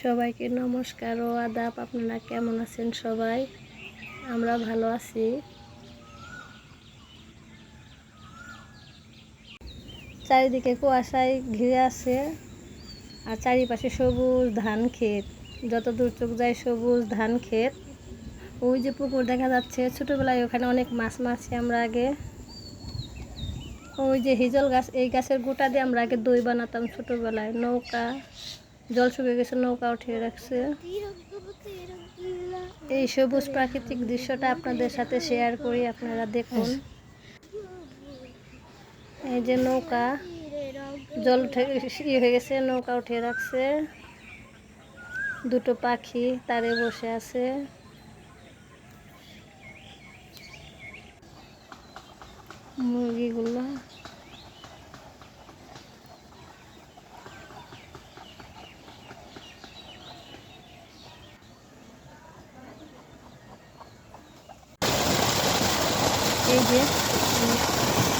সবাইকে নমস্কার ও আদাব। আপনারা কেমন আছেন সবাই? আমরা ভালো আছি। চারিদিকে কুয়াশায় ঘিরে আছে আর চারিপাশে সবুজ ধান ক্ষেত, যত দূর চোখ যায় সবুজ ধান ক্ষেত। ওই যে পুকুর দেখা যাচ্ছে, ছোটোবেলায় ওখানে অনেক মাছ মারছি আমরা আগে। ওই যে হিজল গাছ, এই গাছের গোটা দিয়ে আমরা আগে দই বানাতাম ছোটোবেলায়। নৌকা, জল শুকিয়ে গেছে, নৌকা উঠিয়ে রাখছে। এই সবুজ প্রাকৃতিক দৃশ্যটা আপনাদের সাথে শেয়ার করি, আপনারা দেখুন। এই যে নৌকা, জল উঠে হয়ে গেছে, নৌকা উঠিয়ে রাখছে। দুটো পাখি তারে বসে আছে। মুরগিগুলো এই যে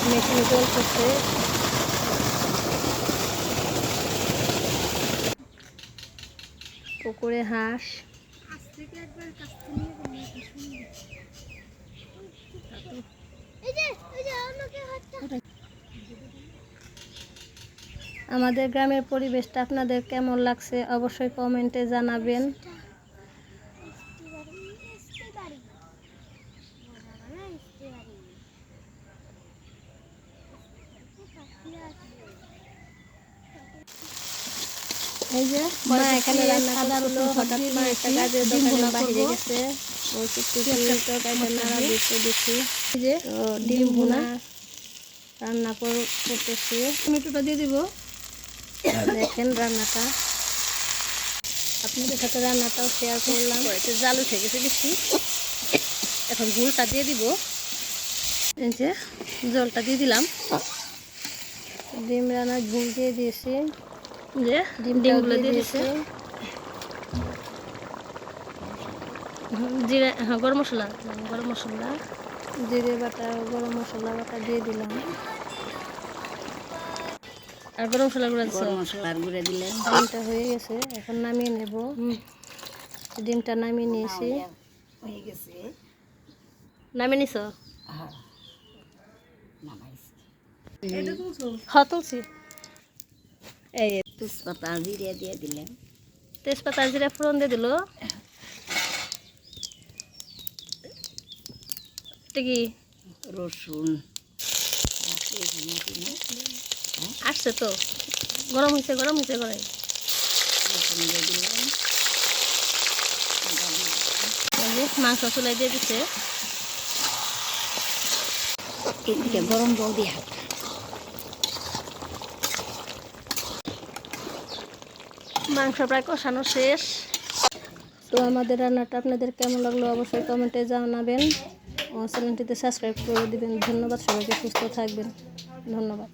মেশিনে জল করছে। পুকুরে হাঁস, আমাদের গ্রামের পরিবেশটা আপনাদের কেমন লাগছে অবশ্যই কমেন্টে জানাবেন। এই যে মা এখানে রান্না করছিল, হঠাৎ মা একটা কাজের দোকানে বাইরে গেছে। ওই তরকারিটা নাড়া দিতে দেখি। এই যে ডিম ভুনা রান্না করতেছি। টমেটোটা দিয়ে দিব। দেখেন রান্নাটা, আপনাদের সাথে রান্নাটাও শেয়ার করলাম। জাল উঠে গেছে বেশি, এখন ঝোলটা দিয়ে দিব। এই যে জলটা দিয়ে দিলাম, ডিম রান্নার ঝোল দিয়ে দিয়েছি। যে ডিমগুলো দিয়ে দিয়েছে, জিরে, হ্যাঁ গরম মশলা, জিরে বাটা, গরম মশলা বাটা দিয়ে দিলাম। আর গরম মশলার গুঁড়া দিলেন। ডিমটা হয়ে গেছে, এখন নামিয়ে নেব। ডিমটা নামিয়ে নিয়েছি। হয়ে গেছে, নামিয়ে নিছ? হ্যাঁ তুলছি। এই তেজপাতা জিরে দিয়ে দিলেন, তেজপাতা জিরে ফোড়ন দিয়ে দিল। কি রসুন আসছে তো, গরম হয়েছে কড়াই। মাংস চুলাই দিয়ে দিচ্ছে। এদিকে গরম জল দিয়ে মাংস প্রায় কষানো শেষ। তো আমাদের রান্নাটা আপনাদের কেমন লাগলো অবশ্যই কমেন্টে জানাবেন। আমার চ্যানেলটিতে সাবস্ক্রাইব করে দিবেন। ধন্যবাদ সবাইকে, সুস্থ থাকবেন। ধন্যবাদ।